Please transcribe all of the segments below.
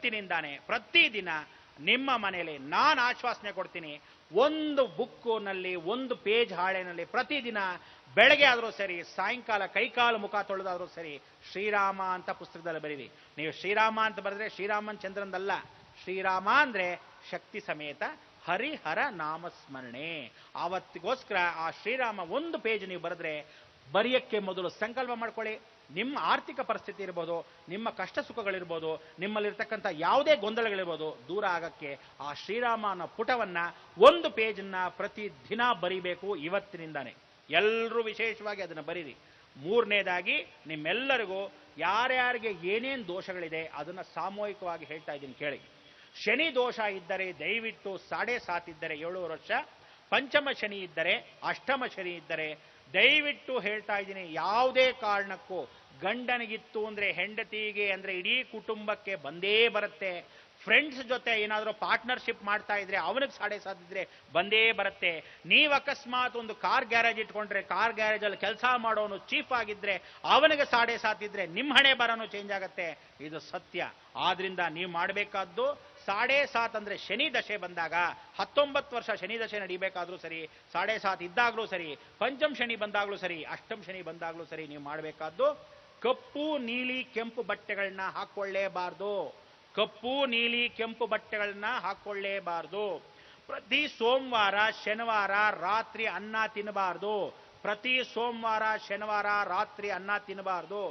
ಇವತ್ತಿನಿಂದಾನೆ ಪ್ರತಿದಿನ ನಿಮ್ಮ ಮನೆಯಲ್ಲಿ ನಾನು ಆಶ್ವಾಸನೆ ಕೊಡ್ತೀನಿ, ಒಂದು ಬುಕ್ಕಿನಲ್ಲಿ ಒಂದು ಪೇಜ್ ಹಾಳೆನಲ್ಲಿ ಪ್ರತಿದಿನ ಬೆಳಗ್ಗೆ ಆದರೂ ಸರಿ, ಸಾಯಂಕಾಲ ಕೈಕಾಲು ಮುಖ ತೊಳೆದಾದರೂ ಸರಿ, ಶ್ರೀರಾಮ ಅಂತ ಪುಸ್ತಕದಲ್ಲಿ ಬರೀರಿ. ನೀವು ಶ್ರೀರಾಮ ಅಂತ ಬರೆದ್ರೆ ಶ್ರೀರಾಮನ್ ಚಂದ್ರಂದಲ್ಲ, ಶ್ರೀರಾಮ ಅಂದ್ರೆ ಶಕ್ತಿ ಸಮೇತ ಹರಿಹರ ನಾಮಸ್ಮರಣೆ. ಆವತ್ತಿಗೋಸ್ಕರ ಆ ಶ್ರೀರಾಮ ಒಂದು ಪೇಜ್ ನೀವು ಬರೆದ್ರೆ, ಬರೆಯಕ್ಕೆ ಮೊದಲು ಸಂಕಲ್ಪ ಮಾಡ್ಕೊಳ್ಳಿ. ನಿಮ್ಮ ಆರ್ಥಿಕ ಪರಿಸ್ಥಿತಿ ಇರ್ಬೋದು, ನಿಮ್ಮ ಕಷ್ಟ ಸುಖಗಳಿರ್ಬೋದು, ನಿಮ್ಮಲ್ಲಿರ್ತಕ್ಕಂಥ ಯಾವುದೇ ಗೊಂದಲಗಳಿರ್ಬೋದು, ದೂರ ಆಗಕ್ಕೆ ಆ ಶ್ರೀರಾಮನ ಪುಟವನ್ನ ಒಂದು ಪೇಜನ್ನ ಪ್ರತಿ ದಿನ ಬರಿಬೇಕು ಇವತ್ತಿನಿಂದಾನೆ. ಎಲ್ಲರೂ ವಿಶೇಷವಾಗಿ ಅದನ್ನು ಬರೀರಿ. ಮೂರನೇದಾಗಿ ನಿಮ್ಮೆಲ್ಲರಿಗೂ ಯಾರ್ಯಾರಿಗೆ ಏನೇನು ದೋಷಗಳಿದೆ ಅದನ್ನು ಸಾಮೂಹಿಕವಾಗಿ ಹೇಳ್ತಾ ಇದ್ದೀನಿ ಕೇಳಿ. ಶನಿ ದೋಷ ಇದ್ದರೆ ದಯವಿಟ್ಟು 7.5 ಇದ್ದರೆ 7 ವರ್ಷ, ಪಂಚಮ ಶನಿ ಇದ್ದರೆ, ಅಷ್ಟಮ ಶನಿ ಇದ್ದರೆ ದಯವಿಟ್ಟು ಹೇಳ್ತಾ ಇದ್ದೀನಿ, ಯಾವುದೇ ಕಾರಣಕ್ಕೂ ಗಂಡನಿಗಿತ್ತು ಅಂದ್ರೆ ಹೆಂಡತಿಗೆ ಅಂದ್ರೆ ಇಡೀ ಕುಟುಂಬಕ್ಕೆ ಬಂದೇ ಬರುತ್ತೆ. ಫ್ರೆಂಡ್ಸ್ ಜೊತೆ ಏನಾದರೂ ಪಾರ್ಟ್ನರ್ಶಿಪ್ ಮಾಡ್ತಾ ಇದ್ರೆ ಅವನಿಗೆ 7.5 ಇದ್ರೆ ಬಂದೇ ಬರುತ್ತೆ. ನೀವು ಅಕಸ್ಮಾತ್ ಒಂದು ಕಾರ್ ಗ್ಯಾರೇಜ್ ಇಟ್ಕೊಂಡ್ರೆ, ಕಾರ್ ಗ್ಯಾರೇಜ್ ಅಲ್ಲಿ ಕೆಲಸ ಮಾಡೋನು ಚೀಫ್ ಆಗಿದ್ರೆ ಅವನಿಗೆ 7.5 ಇದ್ರೆ ನಿಮ್ಮ ಹಣೆ ಬರನು ಚೇಂಜ್ ಆಗುತ್ತೆ. ಇದು ಸತ್ಯ. ಆದ್ರಿಂದ ನೀವು ಮಾಡಬೇಕಾದ್ದು 7.5 ಅಂದ್ರೆ ಶನಿ ದಶೆ ಬಂದಾಗ, 19 ವರ್ಷ ಶನಿ ದಶೆ ನಡಿಬೇಕಾದ್ರೂ ಸರಿ, 7.5 ಇದ್ದಾಗ್ಲೂ ಸರಿ, ಪಂಚಮ್ ಶನಿ ಬಂದಾಗ್ಲೂ ಸರಿ, ಅಷ್ಟಮ್ ಶನಿ ಬಂದಾಗ್ಲೂ ಸರಿ, ನೀವು ಮಾಡಬೇಕಾದ್ದು ಕಪ್ಪು ನೀಲಿ ಕೆಂಪು ಬಟ್ಟೆಗಳನ್ನ ಹಾಕೊಳ್ಳೇಬಾರ್ದು. ಕಪ್ಪು ನೀಲಿ ಕೆಂಪು ಬಟ್ಟೆಗಳನ್ನ ಹಾಕೊಳ್ಳೇಬಾರ್ದು. ಪ್ರತಿ ಸೋಮವಾರ ಶನಿವಾರ ರಾತ್ರಿ ಅನ್ನ ತಿನ್ನಬಾರ್ದು. ಪ್ರತಿ ಸೋಮವಾರ ಶನಿವಾರ ರಾತ್ರಿ ಅನ್ನ ತಿನ್ನಬಾರ್ದು.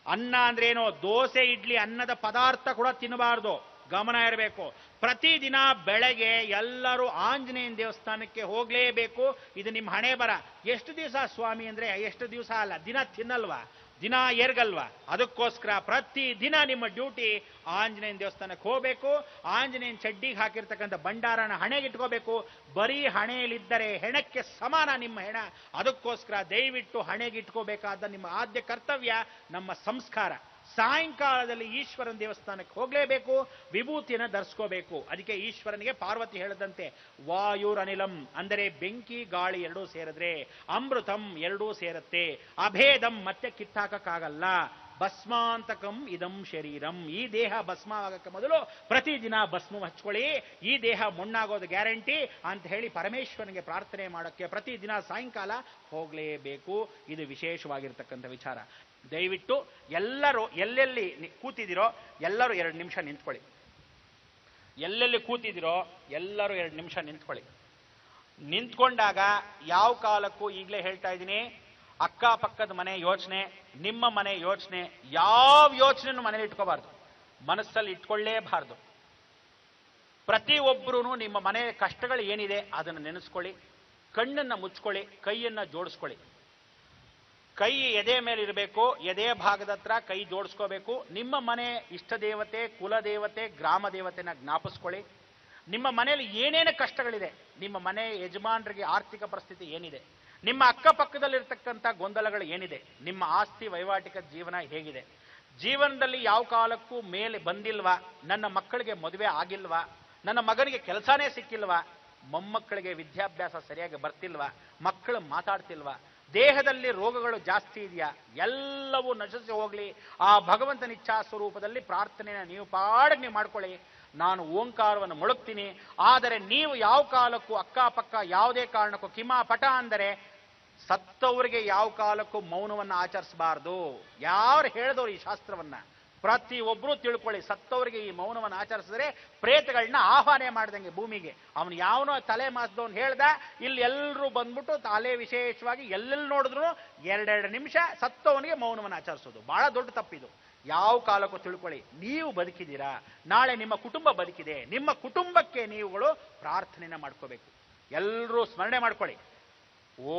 ಅನ್ನ ಅಂದ್ರೇನೋ ದೋಸೆ ಇಡ್ಲಿ ಅನ್ನದ ಪದಾರ್ಥ ಕೂಡ ತಿನ್ನಬಾರ್ದು. ಗಮನ ಇರಬೇಕು. ಪ್ರತಿದಿನ ಬೆಳಗ್ಗೆ ಎಲ್ಲರೂ ಆಂಜನೇಯನ ದೇವಸ್ಥಾನಕ್ಕೆ ಹೋಗಲೇಬೇಕು. ಇದು ನಿಮ್ಮ ಹಣೆ ಬರ. ಎಷ್ಟು ದಿವಸ ಸ್ವಾಮಿ ಅಂದ್ರೆ ಎಷ್ಟು ದಿವಸ ಅಲ್ಲ, ದಿನ ತಿನ್ನಲ್ವಾ, ದಿನ ಎರಗಲ್ವಾ? ಅದಕ್ಕೋಸ್ಕರ ಪ್ರತಿ ದಿನ ನಿಮ್ಮ ಡ್ಯೂಟಿ ಆಂಜನೇಯನ ದೇವಸ್ಥಾನಕ್ಕೆ ಹೋಗಬೇಕು. ಆಂಜನೇಯನ ಚಡ್ಡಿಗೆ ಹಾಕಿರ್ತಕ್ಕಂಥ ಭಂಡಾರನ ಹಣೆಗೆ ಇಟ್ಕೋಬೇಕು. ಬರೀ ಹಣೆಯಲ್ಲಿದ್ದರೆ ಹೆಣಕ್ಕೆ ಸಮಾನ ನಿಮ್ಮ ಹೆಣ. ಅದಕ್ಕೋಸ್ಕರ ದಯವಿಟ್ಟು ಹಣೆಗೆ ಇಟ್ಕೋಬೇಕಾದ ನಿಮ್ಮ ಆದ್ಯ ಕರ್ತವ್ಯ ನಮ್ಮ ಸಂಸ್ಕಾರ. ಸಾಯಂಕಾಲದಲ್ಲಿ ಈಶ್ವರನ ದೇವಸ್ಥಾನಕ್ಕೆ ಹೋಗಲೇಬೇಕು, ವಿಭೂತಿಯನ್ನು ಧರಿಸ್ಕೋಬೇಕು. ಅದಕ್ಕೆ ಈಶ್ವರನಿಗೆ ಪಾರ್ವತಿ ಹೇಳದಂತೆ ವಾಯುರನಿಲಂ ಅಂದರೆ ಬೆಂಕಿ ಗಾಳಿ ಎರಡೂ ಸೇರಿದ್ರೆ, ಅಮೃತಂ ಎರಡೂ ಸೇರುತ್ತೆ, ಅಭೇದಂ ಮತ್ತೆ ಕಿತ್ತಾಕಕ್ಕಾಗಲ್ಲ, ಭಸ್ಮಾಂತಕಂ ಇದಂ ಶರೀರಂ. ಈ ದೇಹ ಭಸ್ಮ ಆಗಕ್ಕೆ ಮೊದಲು ಪ್ರತಿದಿನ ಭಸ್ಮ ಹಚ್ಕೊಳ್ಳಿ, ಈ ದೇಹ ಮಣ್ಣಾಗೋದು ಗ್ಯಾರಂಟಿ ಅಂತ ಹೇಳಿ ಪರಮೇಶ್ವರನಿಗೆ ಪ್ರಾರ್ಥನೆ ಮಾಡೋಕ್ಕೆ ಪ್ರತಿದಿನ ಸಾಯಂಕಾಲ ಹೋಗಲೇಬೇಕು. ಇದು ವಿಶೇಷವಾಗಿರ್ತಕ್ಕಂಥ ವಿಚಾರ. ದಯವಿಟ್ಟು ಎಲ್ಲರೂ ಎಲ್ಲೆಲ್ಲಿ ಕೂತಿದ್ದೀರೋ ಎಲ್ಲರೂ 2 ನಿಮಿಷ ನಿಂತ್ಕೊಳ್ಳಿ. ಎಲ್ಲೆಲ್ಲಿ ಕೂತಿದ್ದೀರೋ ಎಲ್ಲರೂ 2 ನಿಮಿಷ ನಿಂತ್ಕೊಳ್ಳಿ. ನಿಂತ್ಕೊಂಡಾಗ ಯಾವ ಕಾಲಕ್ಕೂ ಈಗಲೇ ಹೇಳ್ತಾ ಇದ್ದೀನಿ, ಅಕ್ಕಪಕ್ಕದ ಮನೆ ಯೋಚನೆ, ನಿಮ್ಮ ಮನೆ ಯೋಚನೆ, ಯಾವ ಯೋಚನೆಯನ್ನು ಮನೇಲಿ ಇಟ್ಕೋಬಾರ್ದು, ಮನಸ್ಸಲ್ಲಿ ಇಟ್ಕೊಳ್ಳೇಬಾರ್ದು. ಪ್ರತಿಯೊಬ್ಬರೂ ನಿಮ್ಮ ಮನೆ ಕಷ್ಟಗಳು ಏನಿದೆ ಅದನ್ನು ನೆನೆಸ್ಕೊಳ್ಳಿ. ಕಣ್ಣನ್ನು ಮುಚ್ಕೊಳ್ಳಿ, ಕೈಯನ್ನು ಜೋಡಿಸ್ಕೊಳ್ಳಿ. ಕೈ ಎದೆ ಮೇಲೆ ಇರಬೇಕು, ಎದೆ ಭಾಗದ ಹತ್ರ ಕೈ ಜೋಡಿಸ್ಕೋಬೇಕು. ನಿಮ್ಮ ಮನೆ ಇಷ್ಟ ದೇವತೆ, ಕುಲದೇವತೆ, ಗ್ರಾಮ ದೇವತೆನ ಜ್ಞಾಪಿಸ್ಕೊಳ್ಳಿ. ನಿಮ್ಮ ಮನೆಯಲ್ಲಿ ಏನೇನು ಕಷ್ಟಗಳಿದೆ, ನಿಮ್ಮ ಮನೆ ಯಜಮಾನರಿಗೆ ಆರ್ಥಿಕ ಪರಿಸ್ಥಿತಿ ಏನಿದೆ, ನಿಮ್ಮ ಅಕ್ಕಪಕ್ಕದಲ್ಲಿರ್ತಕ್ಕಂಥ ಗೊಂದಲಗಳು ಏನಿದೆ, ನಿಮ್ಮ ಆಸ್ತಿ ವೈವಾಟಿಕ ಜೀವನ ಹೇಗಿದೆ, ಜೀವನದಲ್ಲಿ ಯಾವ ಕಾಲಕ್ಕೂ ಮೇಲೆ ಬಂದಿಲ್ವಾ, ನನ್ನ ಮಕ್ಕಳಿಗೆ ಮದುವೆ ಆಗಿಲ್ವಾ, ನನ್ನ ಮಗನಿಗೆ ಕೆಲಸನೇ ಸಿಕ್ಕಿಲ್ವಾ, ಮೊಮ್ಮಕ್ಕಳಿಗೆ ವಿದ್ಯಾಭ್ಯಾಸ ಸರಿಯಾಗಿ ಬರ್ತಿಲ್ವಾ, ಮಕ್ಕಳು ಮಾತಾಡ್ತಿಲ್ವಾ, ದೇಹದಲ್ಲಿ ರೋಗಗಳು ಜಾಸ್ತಿ ಇದೆಯಾ, ಎಲ್ಲವೂ ನಶಿಸಿ ಹೋಗ್ಲಿ. ಆ ಭಗವಂತನ ಇಚ್ಛಾ ಸ್ವರೂಪದಲ್ಲಿ ಪ್ರಾರ್ಥನೆನ ನೀವು ಪಾಡಿಗೆ ನೀವು ಮಾಡ್ಕೊಳ್ಳಿ. ನಾನು ಓಂಕಾರವನ್ನು ಮೊಳಗ್ತೀನಿ. ಆದರೆ ನೀವು ಯಾವ ಕಾಲಕ್ಕೂ ಅಕ್ಕಪಕ್ಕ ಯಾವುದೇ ಕಾರಣಕ್ಕೂ ಕಿಮಾ ಪಟ ಅಂದರೆ ಸತ್ತವರಿಗೆ ಯಾವ ಕಾಲಕ್ಕೂ ಮೌನವನ್ನು ಆಚರಿಸಬಾರ್ದು. ಯಾರು ಹೇಳಿದವರು ಈ ಶಾಸ್ತ್ರವನ್ನ ಪ್ರತಿಯೊಬ್ಬರೂ ತಿಳ್ಕೊಳ್ಳಿ. ಸತ್ತವರಿಗೆ ಈ ಮೌನವನ್ನು ಆಚರಿಸಿದ್ರೆ ಪ್ರೇತಗಳನ್ನ ಆಹ್ವಾನ ಮಾಡ್ದಂಗೆ ಭೂಮಿಗೆ. ಅವನು ಯಾವನೋ ತಲೆ ಮಾಸ್ದವನು ಹೇಳ್ದ, ಇಲ್ಲಿ ಎಲ್ಲರೂ ಬಂದ್ಬಿಟ್ಟು ತಲೆ ವಿಶೇಷವಾಗಿ ಎಲ್ಲೆಲ್ಲಿ ನೋಡಿದ್ರು 2 ನಿಮಿಷ ಸತ್ತವನಿಗೆ ಮೌನವನ್ನು ಆಚರಿಸೋದು ಬಹಳ ದೊಡ್ಡ ತಪ್ಪಿದು. ಯಾವ ಕಾಲಕ್ಕೂ ತಿಳ್ಕೊಳ್ಳಿ, ನೀವು ಬದುಕಿದ್ದೀರಾ, ನಾಳೆ ನಿಮ್ಮ ಕುಟುಂಬ ಬದುಕಿದೆ, ನಿಮ್ಮ ಕುಟುಂಬಕ್ಕೆ ನೀವುಗಳು ಪ್ರಾರ್ಥನೆನ ಮಾಡ್ಕೋಬೇಕು. ಎಲ್ಲರೂ ಸ್ಮರಣೆ ಮಾಡ್ಕೊಳ್ಳಿ. ಓ